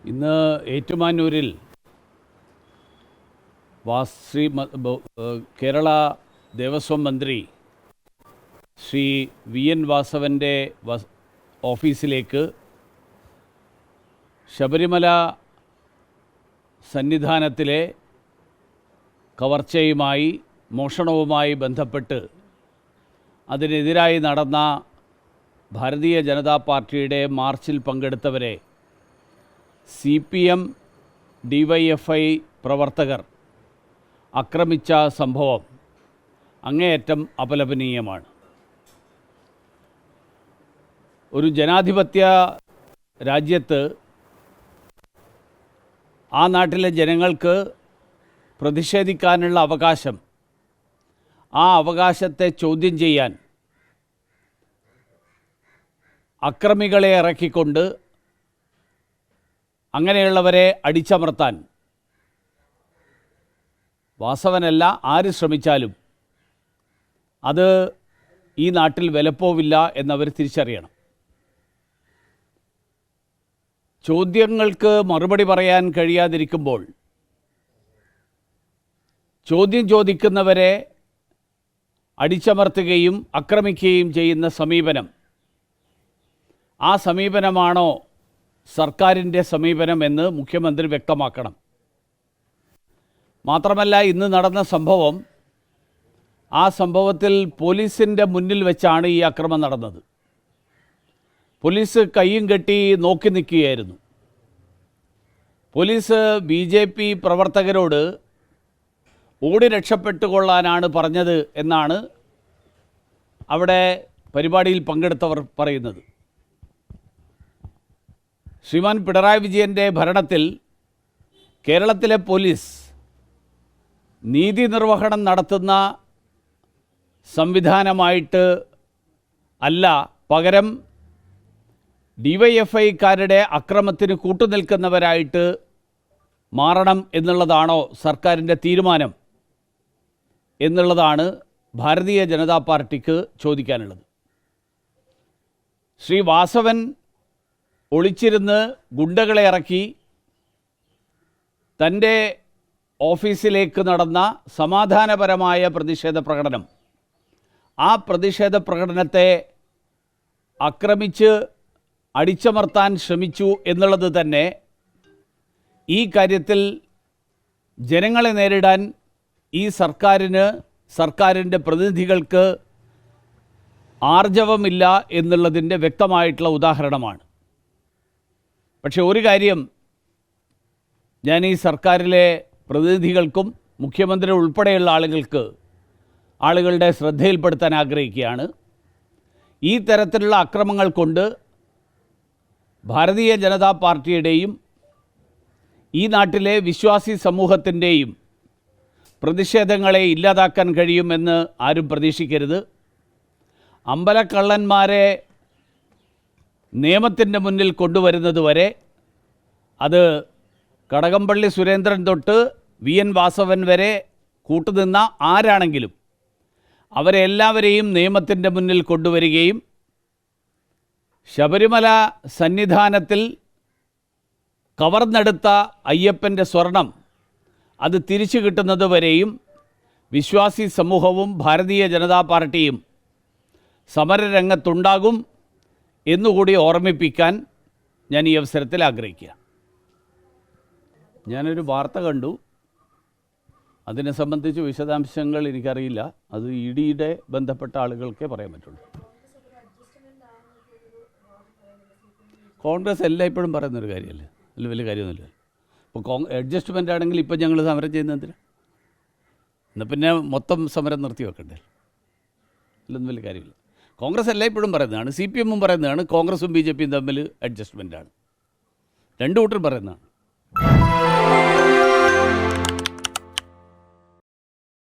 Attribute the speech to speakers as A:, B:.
A: ഇന്ന് ഏറ്റുമാനൂരിൽ കേരള ദേവസ്വം മന്ത്രി Shri V N വാസവൻ്റെ ഓഫീസിലേക്ക് ശബരിമല സന്നിധാനത്തിലെ കവർച്ചയുമായി മോഷണവുമായി ബന്ധപ്പെട്ട് അതിനെതിരായി നടന്ന ഭാരതീയ ജനതാ പാർട്ടിയുടെ മാർച്ചിൽ പങ്കെടുത്തവരെ CPM DYFI പ്രവർത്തകർ ആക്രമിച്ച സംഭവം അങ്ങേയറ്റം അപലപനീയമാണ്. ഒരു ജനാധിപത്യ രാജ്യത്ത് ആ നാട്ടിലെ ജനങ്ങൾക്ക് പ്രതിഷേധിക്കാനുള്ള അവകാശം, ആ അവകാശത്തെ ചോദ്യം ചെയ്യാൻ അക്രമികളെ ഇറക്കിക്കൊണ്ട് അങ്ങനെയുള്ളവരെ അടിച്ചമർത്താൻ വാസവനല്ല ആര് ശ്രമിച്ചാലും അത് ഈ നാട്ടിൽ വിലപ്പോവില്ല എന്നവർ തിരിച്ചറിയണം. ചോദ്യങ്ങൾക്ക് മറുപടി പറയാൻ കഴിയാതിരിക്കുമ്പോൾ ചോദ്യം ചോദിക്കുന്നവരെ അടിച്ചമർത്തുകയും ആക്രമിക്കുകയും ചെയ്യുന്ന സമീപനം, ആ സമീപനമാണോ സർക്കാരിൻ്റെ സമീപനം എന്ന് മുഖ്യമന്ത്രി വ്യക്തമാക്കണം. മാത്രമല്ല, ഇന്ന് നടന്ന സംഭവം, ആ സംഭവത്തിൽ പോലീസിൻ്റെ മുന്നിൽ വെച്ചാണ് ഈ അക്രമം നടന്നത്. പോലീസ് കയ്യും കെട്ടി നോക്കി നിൽക്കുകയായിരുന്നു. പോലീസ് BJP പ്രവർത്തകരോട് ഓടി രക്ഷപ്പെട്ടുകൊള്ളാനാണ് പറഞ്ഞത് എന്നാണ് അവിടെ പരിപാടിയിൽ പങ്കെടുത്തവർ പറയുന്നത്. ശ്രീമാൻ പിണറായി വിജയൻ്റെ ഭരണത്തിൽ കേരളത്തിലെ പോലീസ് നീതി നിർവഹണം നടത്തുന്ന സംവിധാനമായിട്ട് അല്ല, പകരം DYFIക്കാരുടെ അക്രമത്തിന് കൂട്ടുനിൽക്കുന്നവരായിട്ട് മാറണം എന്നുള്ളതാണോ സർക്കാരിൻ്റെ തീരുമാനം എന്നുള്ളതാണ് ഭാരതീയ ജനതാ പാർട്ടിക്ക് ചോദിക്കാനുള്ളത്. ശ്രീ വാസവൻ ഒളിച്ചിരുന്ന് ഗുണ്ടകളെ ഇറക്കി തൻ്റെ ഓഫീസിലേക്ക് നടന്ന സമാധാനപരമായ പ്രതിഷേധ പ്രകടനം, ആ പ്രതിഷേധ പ്രകടനത്തെ ആക്രമിച്ച് അടിച്ചമർത്താൻ ശ്രമിച്ചു എന്നുള്ളത് തന്നെ ഈ കാര്യത്തിൽ ജനങ്ങളെ നേരിടാൻ ഈ സർക്കാരിൻ്റെ പ്രതിനിധികൾക്ക് ആർജവമില്ല എന്നുള്ളതിൻ്റെ വ്യക്തമായിട്ടുള്ള ഉദാഹരണമാണ്. പക്ഷേ ഒരു കാര്യം ഞാൻ ഈ സർക്കാരിലെ പ്രതിനിധികൾക്കും മുഖ്യമന്ത്രി ഉൾപ്പെടെയുള്ള ആളുകളുടെ ശ്രദ്ധയിൽപ്പെടുത്താൻ ആഗ്രഹിക്കുകയാണ്. ഈ തരത്തിലുള്ള അക്രമങ്ങൾ കൊണ്ട് ഭാരതീയ ജനതാ പാർട്ടിയുടെയും ഈ നാട്ടിലെ വിശ്വാസി സമൂഹത്തിൻ്റെയും പ്രതിഷേധങ്ങളെ ഇല്ലാതാക്കാൻ കഴിയുമെന്ന് ആരും പ്രതീക്ഷിക്കരുത്. അമ്പലക്കള്ളന്മാരെ നിയമത്തിൻ്റെ മുന്നിൽ കൊണ്ടുവരുന്നത് വരെ, അത് കടകംപള്ളി സുരേന്ദ്രൻ തൊട്ട് VN വാസവൻ വരെ കൂട്ടുനിന്ന ആരാണെങ്കിലും അവരെ എല്ലാവരെയും നിയമത്തിൻ്റെ മുന്നിൽ കൊണ്ടുവരികയും ശബരിമല സന്നിധാനത്തിൽ കവർന്നെടുത്ത അയ്യപ്പൻ്റെ സ്വർണം അത് തിരിച്ചു കിട്ടുന്നത് വരെയും വിശ്വാസി സമൂഹവും ഭാരതീയ ജനതാ പാർട്ടിയും സമരരംഗത്തുണ്ടാകും എന്നുകൂടി ഓർമ്മിപ്പിക്കാൻ ഞാൻ ഈ അവസരത്തിൽ ആഗ്രഹിക്കുക. ഞാനൊരു വാർത്ത കണ്ടു, അതിനെ സംബന്ധിച്ച് വിശദാംശങ്ങൾ എനിക്കറിയില്ല. അത് EDയുടെ ബന്ധപ്പെട്ട ആളുകൾക്കേ പറയാൻ പറ്റുള്ളൂ. കോൺഗ്രസ് എല്ലായ്പ്പോഴും പറയുന്നൊരു കാര്യമല്ലേ, അതിൽ വലിയ കാര്യമൊന്നുമില്ല. ഇപ്പോൾ അഡ്ജസ്റ്റ്മെൻ്റ് ആണെങ്കിൽ ഇപ്പം ഞങ്ങൾ സമരം ചെയ്യുന്നതിന് എന്നാൽ പിന്നെ മൊത്തം സമരം നിർത്തി വെക്കണ്ടേ? അതിലൊന്നും വലിയ കാര്യമില്ല. കോൺഗ്രസ് എല്ലായ്പ്പോഴും പറയുന്നതാണ്, CPM പറയുന്നതാണ്, കോൺഗ്രസും BJPയും തമ്മിൽ അഡ്ജസ്റ്റ്മെൻറ്റാണ്. രണ്ടു കൂട്ടരും പറയുന്നതാണ്.